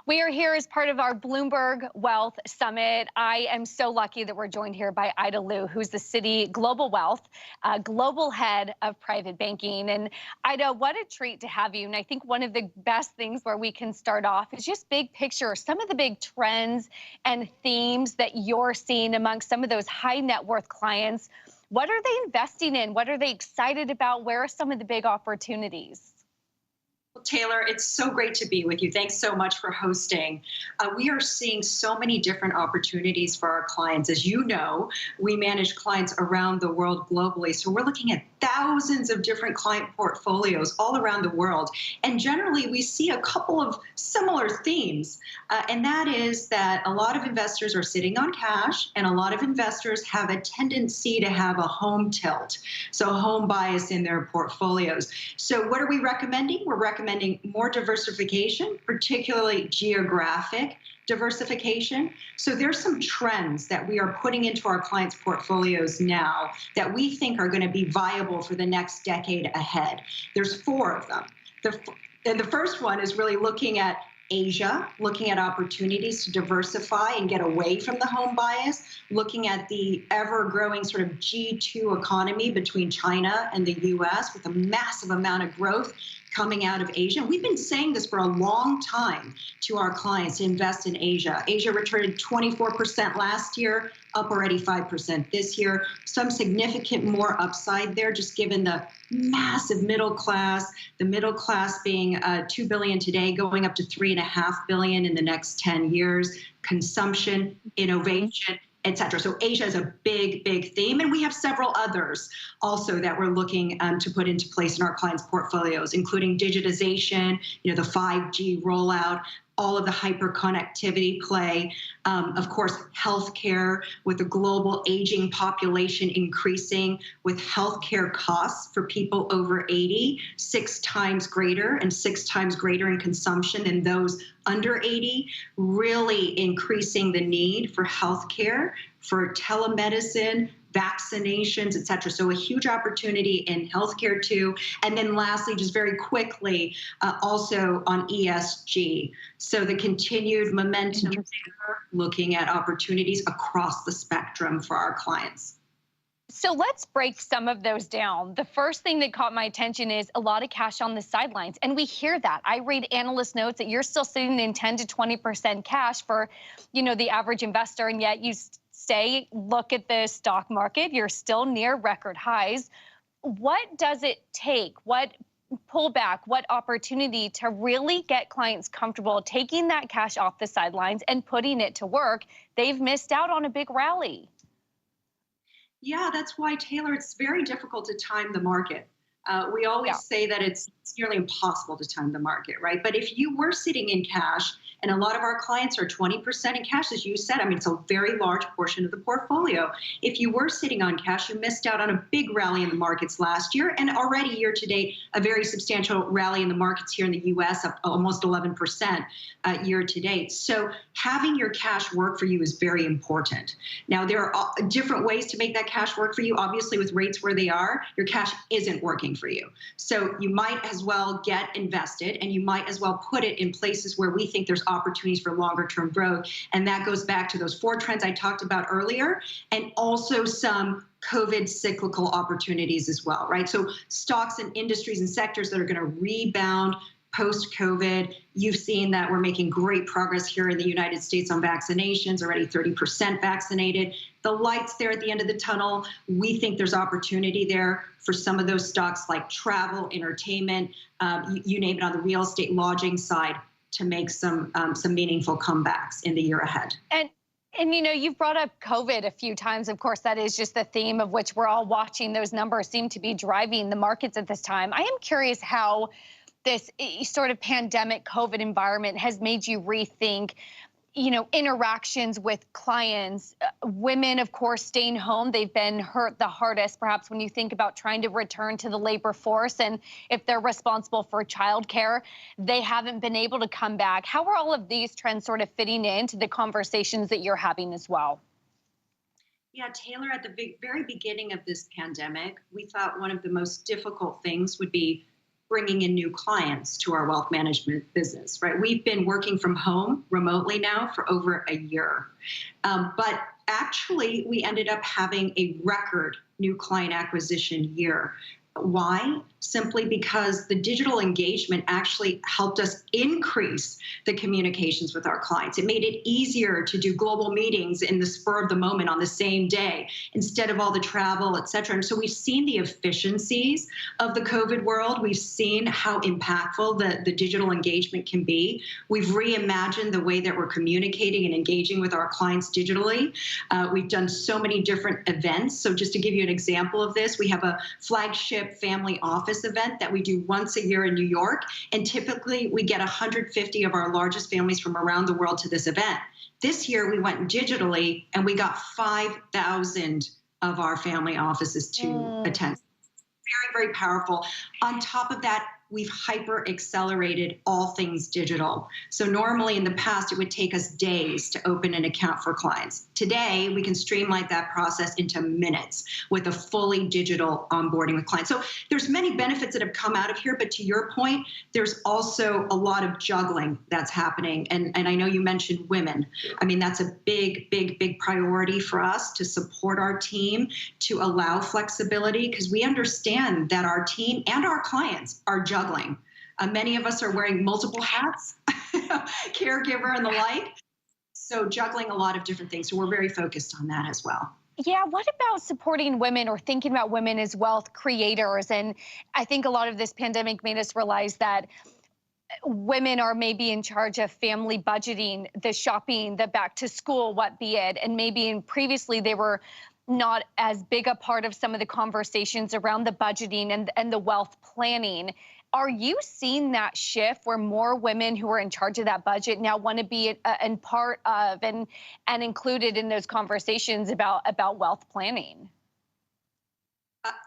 We are here as part of our Bloomberg Wealth Summit. I am so lucky that we're joined here by Ida Liu, who's the Citi Global Wealth, global head of private banking. And Ida, what a treat to have you. And I think one of the best things where we can start off is just big picture, some of the big trends and themes that you're seeing amongst some of those high net worth clients. What are they investing in? What are they excited about? Where are some of the big opportunities? Well, Taylor, it's so great to be with you. Thanks so much for hosting. We are seeing so many different opportunities for our clients. As you know, we manage clients around the world globally. So we're looking at thousands of different client portfolios all around the world. And generally, we see a couple of similar themes. And that is that a lot of investors are sitting on cash, and a lot of investors have a tendency to have a home tilt, so a home bias in their portfolios. So what are we recommending? We're recommending more diversification, particularly geographic diversification. So there's some trends that we are putting into our clients' portfolios now that we think are going to be viable for the next decade ahead. There's four of them. The first one is really looking at Asia, looking at opportunities to diversify and get away from the home bias, looking at the ever-growing sort of G2 economy between China and the US with a massive amount of growth coming out of Asia. We've been saying this for a long time to our clients to invest in Asia. Asia returned 24% last year, up already 5% this year. Some significant more upside there, just given the massive middle class, the middle class being 2 billion today, going up to 3.5 billion in the next 10 years, consumption, innovation, etc. So Asia is a big, big theme, and we have several others also that we're looking to put into place in our clients' portfolios, including digitization, the 5G rollout, all of the hyperconnectivity play, of course, healthcare with the global aging population increasing, with healthcare costs for people over 80, 6 times greater and 6 times greater in consumption than those under 80, really increasing the need for healthcare, for telemedicine, vaccinations, et cetera. So a huge opportunity in healthcare too. And then lastly, just very quickly, also on ESG. So the continued momentum there, looking at opportunities across the spectrum for our clients. So let's break some of those down. The first thing that caught my attention is a lot of cash on the sidelines. And we hear that. I read analyst notes that you're still sitting in 10 to 20% cash for, the average investor. And yet you say, look at the stock market, you're still near record highs. What does it take? What pullback, what opportunity to really get clients comfortable taking that cash off the sidelines and putting it to work? They've missed out on a big rally. Yeah, that's why, Taylor, it's very difficult to time the market. We always say that it's nearly impossible to time the market, right? But if you were sitting in cash, and a lot of our clients are 20% in cash, as you said, I mean, it's a very large portion of the portfolio. If you were sitting on cash, you missed out on a big rally in the markets last year, and already year to date, a very substantial rally in the markets here in the US, up almost 11% year to date. So having your cash work for you is very important. Now, there are different ways to make that cash work for you. Obviously, with rates where they are, your cash isn't working for you. So you might as well get invested, and you might as well put it in places where we think there's opportunities for longer term growth. And that goes back to those 4 trends I talked about earlier, and also some COVID cyclical opportunities as well, right? So stocks and industries and sectors that are going to rebound post-COVID. You've seen that we're making great progress here in the United States on vaccinations, already 30% vaccinated. The light's there at the end of the tunnel. We think there's opportunity there for some of those stocks like travel, entertainment, you name it, on the real estate lodging side, to make some meaningful comebacks in the year ahead. And you've brought up COVID a few times. Of course, that is just the theme of which we're all watching. Those numbers seem to be driving the markets at this time. I am curious how this sort of pandemic COVID environment has made you rethink interactions with clients. Women, of course, staying home. They've been hurt the hardest, perhaps, when you think about trying to return to the labor force. And if they're responsible for childcare, they haven't been able to come back. How are all of these trends sort of fitting into the conversations that you're having as well? Yeah, Taylor, at the very beginning of this pandemic, we thought one of the most difficult things would be bringing in new clients to our wealth management business, right? We've been working from home remotely now for over a year. But actually, we ended up having a record new client acquisition year. Why? Simply because the digital engagement actually helped us increase the communications with our clients. It made it easier to do global meetings in the spur of the moment on the same day instead of all the travel, et cetera. And so we've seen the efficiencies of the COVID world. We've seen how impactful the digital engagement can be. We've reimagined the way that we're communicating and engaging with our clients digitally. We've done so many different events. So just to give you an example of this, we have a flagship family office event that we do once a year in New York. And typically we get 150 of our largest families from around the world to this event. This year we went digitally and we got 5,000 of our family offices to attend. Very, very powerful. On top of that, we've hyper accelerated all things digital. So normally in the past, it would take us days to open an account for clients. Today, we can streamline that process into minutes with a fully digital onboarding with clients. So there's many benefits that have come out of here, but to your point, there's also a lot of juggling that's happening. And I know you mentioned women. I mean, that's a big, big, big priority for us to support our team, to allow flexibility, because we understand that our team and our clients are juggling. Many of us are wearing multiple hats, caregiver and the like. So juggling a lot of different things. So we're very focused on that as well. Yeah, what about supporting women or thinking about women as wealth creators? And I think a lot of this pandemic made us realize that women are maybe in charge of family budgeting, the shopping, the back to school, what be it. And maybe previously they were not as big a part of some of the conversations around the budgeting and the wealth planning. Are you seeing that shift where more women who are in charge of that budget now want to be a part of and included in those conversations about wealth planning?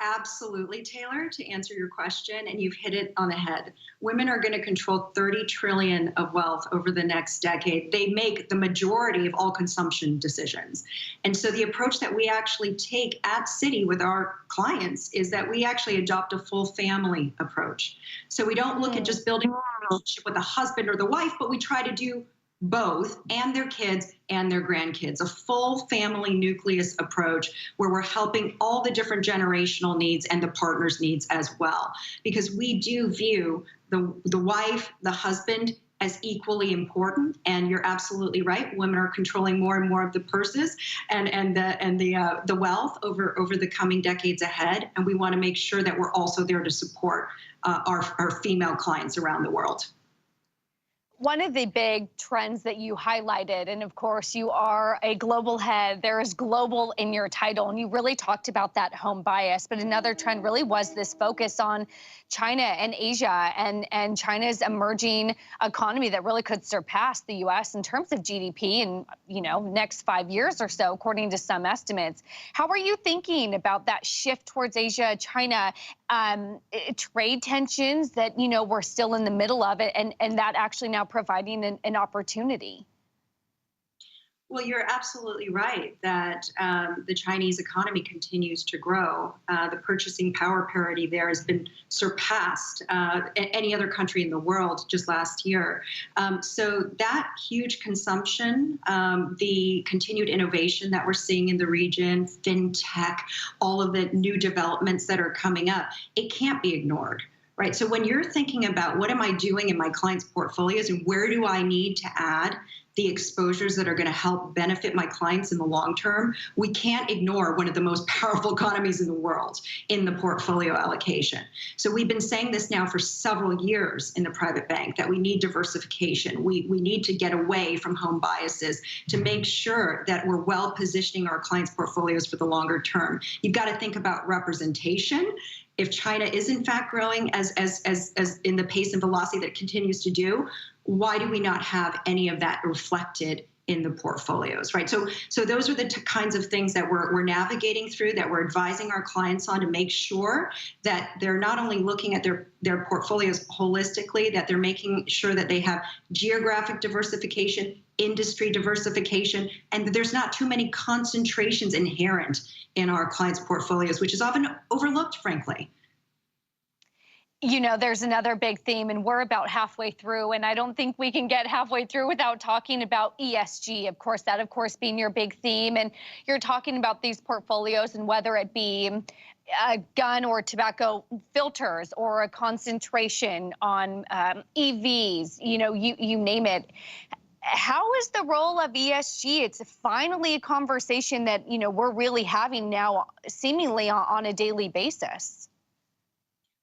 Absolutely, Taylor, to answer your question, and you've hit it on the head. Women are going to control 30 trillion of wealth over the next decade. They make the majority of all consumption decisions. And so the approach that we actually take at Citi with our clients is that we actually adopt a full family approach. So we don't look at just building a relationship with the husband or the wife, but we try to do both and their kids and their grandkids, a full family nucleus approach where we're helping all the different generational needs and the partner's needs as well. Because we do view the wife, the husband as equally important. And you're absolutely right. Women are controlling more and more of the purses and the wealth over the coming decades ahead. And we want to make sure that we're also there to support our female clients around the world. One of the big trends that you highlighted, and of course you are a global head, there is global in your title, and you really talked about that home bias. But another trend really was this focus on China and Asia and China's emerging economy that really could surpass the U.S. in terms of GDP in, next 5 years or so, according to some estimates. How are you thinking about that shift towards Asia, China, trade tensions that, we're still in the middle of it, and that actually now providing an opportunity? Well, you're absolutely right that the Chinese economy continues to grow. The purchasing power parity there has been surpassed any other country in the world just last year. So that huge consumption, the continued innovation that we're seeing in the region, fintech, all of the new developments that are coming up, it can't be ignored. Right. So when you're thinking about what am I doing in my clients' portfolios and where do I need to add the exposures that are going to help benefit my clients in the long term, we can't ignore one of the most powerful economies in the world in the portfolio allocation. So we've been saying this now for several years in the private bank that we need diversification. We need to get away from home biases to make sure that we're well positioning our clients' portfolios for the longer term. You've got to think about representation. If China is in fact growing as in the pace and velocity that it continues to do, why do we not have any of that reflected in the portfolios, right? So those are the kinds of things that we're navigating through, that we're advising our clients on to make sure that they're not only looking at their portfolios holistically, that they're making sure that they have geographic diversification, industry diversification, and that there's not too many concentrations inherent in our clients' portfolios, which is often overlooked, frankly. There's another big theme, and we're about halfway through, and I don't think we can get halfway through without talking about ESG. Of course, being your big theme, and you're talking about these portfolios and whether it be gun or tobacco filters or a concentration on EVs, you name it. How is the role of ESG? It's finally a conversation that, we're really having now, seemingly on a daily basis.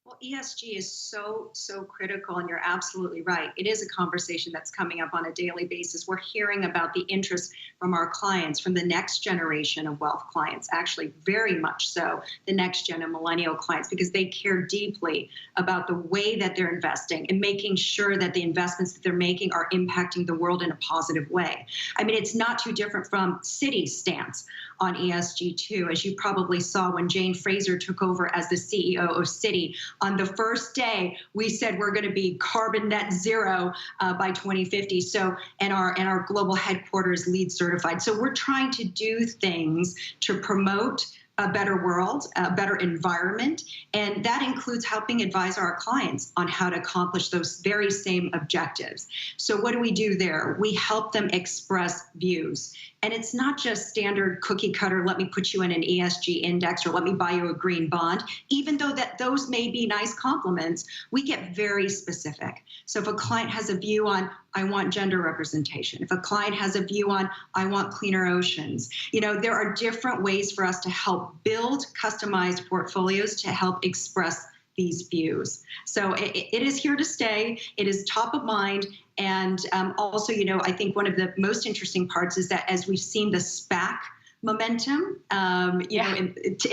Well, ESG is so critical, and you're absolutely right. It is a conversation that's coming up on a daily basis. We're hearing about the interest from our clients, from the next generation of wealth clients, actually very much so, the next gen of millennial clients, because they care deeply about the way that they're investing and making sure that the investments that they're making are impacting the world in a positive way. I mean, it's not too different from Citi's stance on ESG too, as you probably saw when Jane Fraser took over as the CEO of Citi. On the first day, we said we're going to be carbon net zero by 2050. So, and our global headquarters LEED certified. So we're trying to do things to promote a better world, a better environment, and that includes helping advise our clients on how to accomplish those very same objectives. So what do we do there? We help them express views. And it's not just standard cookie cutter, let me put you in an ESG index or let me buy you a green bond. Even though that those may be nice compliments, we get very specific. So if a client has a view on, I want gender representation. If a client has a view on, I want cleaner oceans. There are different ways for us to help build customized portfolios to help express these views. So it is here to stay. It is top of mind. And also, I think one of the most interesting parts is that as we've seen the SPAC momentum, it's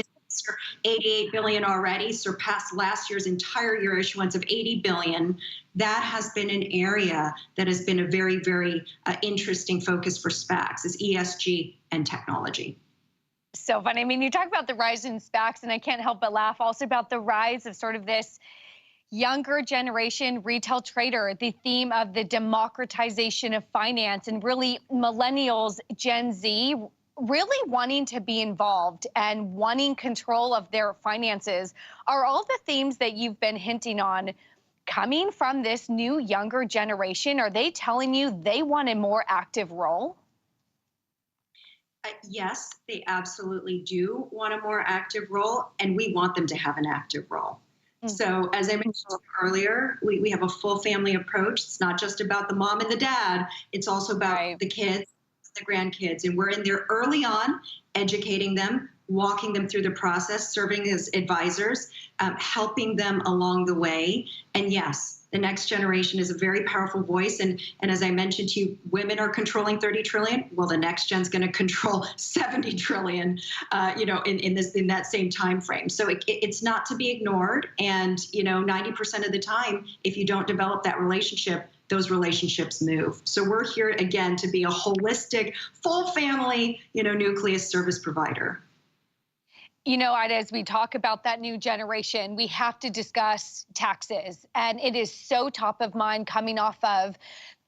88 billion already, surpassed last year's entire year issuance of 80 billion. That has been an area that has been a very, very interesting focus for SPACs, is ESG and technology. So funny. I mean, you talk about the rise in SPACs, and I can't help but laugh also about the rise of sort of this younger generation retail trader, the theme of the democratization of finance, and really millennials, Gen Z, really wanting to be involved and wanting control of their finances. Are all the themes that you've been hinting on coming from this new younger generation? Are they telling you they want a more active role? Yes, they absolutely do want a more active role, and we want them to have an active role. So as I mentioned earlier, we have a full family approach. It's not just about the mom and the dad. It's also about the kids, the grandkids. And we're in there early on, educating them, walking them through the process, serving as advisors, helping them along the way. And yes, the next generation is a very powerful voice. And as I mentioned to you, women are controlling 30 trillion. Well, the next gen's going to control 70 trillion, in that same time frame. So it's not to be ignored. And, 90% of the time, if you don't develop that relationship, those relationships move. So we're here again to be a holistic, full family, nucleus service provider. Ida, as we talk about that new generation, we have to discuss taxes. And it is so top of mind coming off of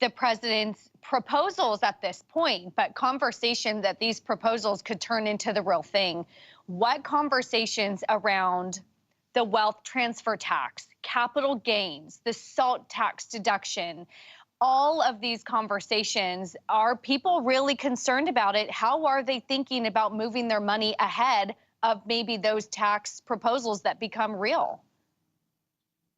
the president's proposals at this point, but conversation that these proposals could turn into the real thing. What conversations around the wealth transfer tax, capital gains, the SALT tax deduction, all of these conversations, are people really concerned about it? How are they thinking about moving their money ahead of maybe those tax proposals that become real?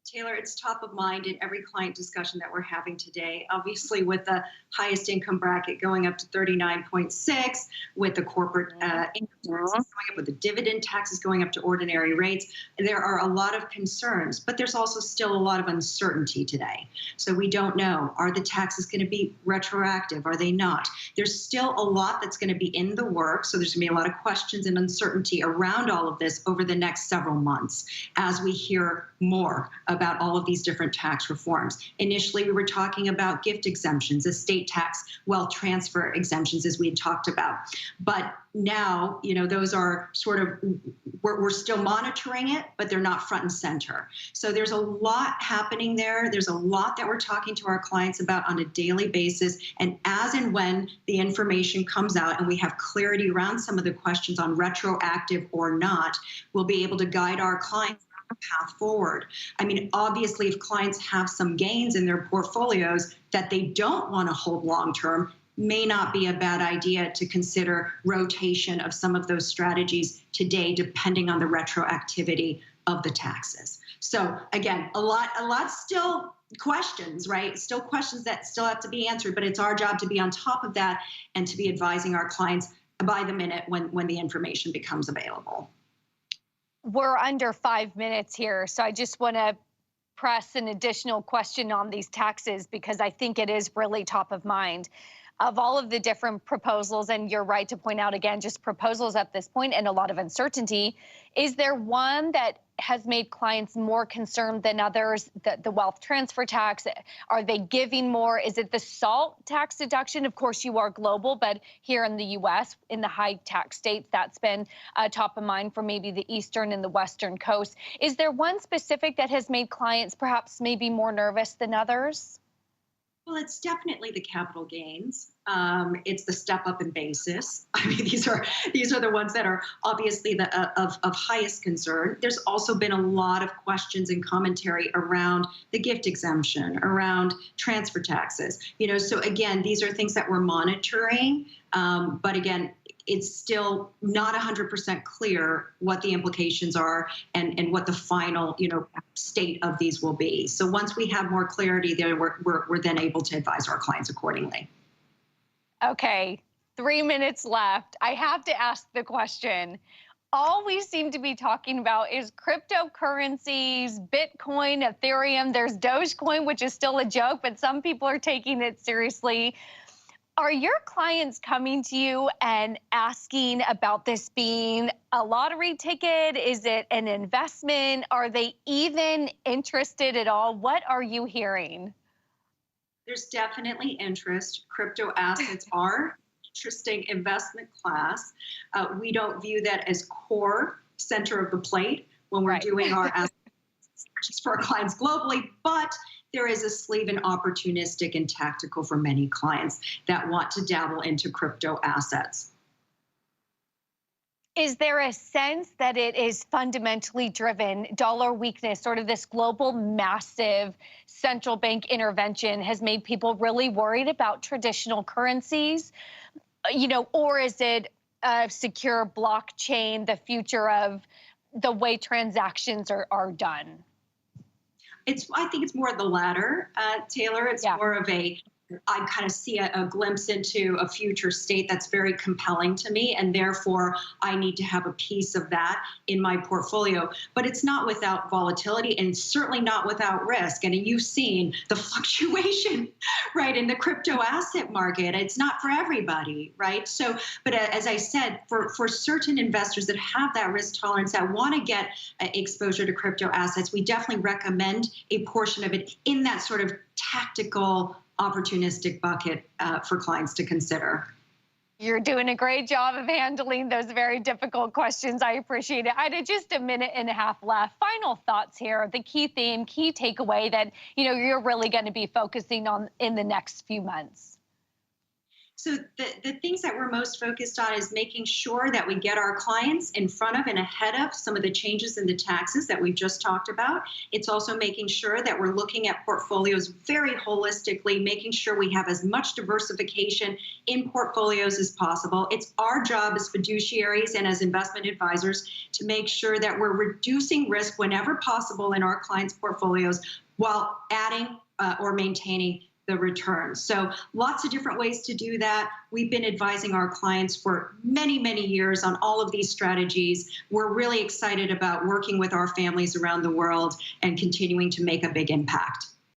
Taylor, it's top of mind in every client discussion that we're having today. Obviously, with the highest income bracket going up to 39.6, with the corporate income taxes going up, with the dividend taxes going up to ordinary rates, there are a lot of concerns, but there's also still a lot of uncertainty today. So we don't know, are the taxes going to be retroactive? Are they not? There's still a lot that's going to be in the works, so there's going to be a lot of questions and uncertainty around all of this over the next several months as we hear more about all of these different tax reforms. Initially, we were talking about gift exemptions, estate tax, wealth transfer exemptions, as we had talked about. But now, those are sort of, we're still monitoring it, but they're not front and center. So there's a lot happening there. There's a lot that we're talking to our clients about on a daily basis. And as and when the information comes out and we have clarity around some of the questions on retroactive or not, we'll be able to guide our clients path forward. I mean, obviously, if clients have some gains in their portfolios that they don't want to hold long term, may not be a bad idea to consider rotation of some of those strategies today, depending on the retroactivity of the taxes. So again, a lot still questions, right? Still questions that still have to be answered, but it's our job to be on top of that and to be advising our clients by the minute when the information becomes available. We're under 5 minutes here, so I just want to press an additional question on these taxes because I think it is really top of mind. Of all of the different proposals, and you're right to point out again, just proposals at this point and a lot of uncertainty, is there one that has made clients more concerned than others? The wealth transfer tax, are they giving more? Is it the SALT tax deduction? Of course, you are global, but here in the U.S., in the high tax states, that's been top of mind for maybe the eastern and the western coast. Is there one specific that has made clients perhaps maybe more nervous than others? Well, it's definitely the capital gains. It's the step up in basis. I mean, these are the ones that are obviously of highest concern. There's also been a lot of questions and commentary around the gift exemption, around transfer taxes. So again, these are things that we're monitoring. But again, it's still not 100% clear what the implications are and what the final, state of these will be. So once we have more clarity there, we're then able to advise our clients accordingly. Okay, 3 minutes left. I have to ask the question. All we seem to be talking about is cryptocurrencies, Bitcoin, Ethereum. There's Dogecoin, which is still a joke, but some people are taking it seriously. Are your clients coming to you and asking about this being a lottery ticket? Is it an investment? Are they even interested at all? What are you hearing? There's definitely interest. Crypto assets are interesting investment class. We don't view that as core center of the plate when we're doing our asset for our clients globally, but there is a sleeve and opportunistic and tactical for many clients that want to dabble into crypto assets. Is there a sense that it is fundamentally driven, dollar weakness, sort of this global massive central bank intervention has made people really worried about traditional currencies, or is it a secure blockchain, the future of the way transactions are done? I think it's more of the latter, Taylor. It's more of I kind of see a glimpse into a future state that's very compelling to me, and therefore I need to have a piece of that in my portfolio. But it's not without volatility, and certainly not without risk. And you've seen the fluctuation, right, in the crypto asset market. It's not for everybody, right? So, but as I said, for certain investors that have that risk tolerance, that want to get exposure to crypto assets, we definitely recommend a portion of it in that sort of tactical, opportunistic bucket for clients to consider. You're doing a great job of handling those very difficult questions. I appreciate it. Ida, just a minute and a half left. Final thoughts here. The key theme, key takeaway that you're really going to be focusing on in the next few months. So the things that we're most focused on is making sure that we get our clients in front of and ahead of some of the changes in the taxes that we've just talked about. It's also making sure that we're looking at portfolios very holistically, making sure we have as much diversification in portfolios as possible. It's our job as fiduciaries and as investment advisors to make sure that we're reducing risk whenever possible in our clients' portfolios while adding or maintaining the returns. So lots of different ways to do that. We've been advising our clients for many, many years on all of these strategies. We're really excited about working with our families around the world and continuing to make a big impact.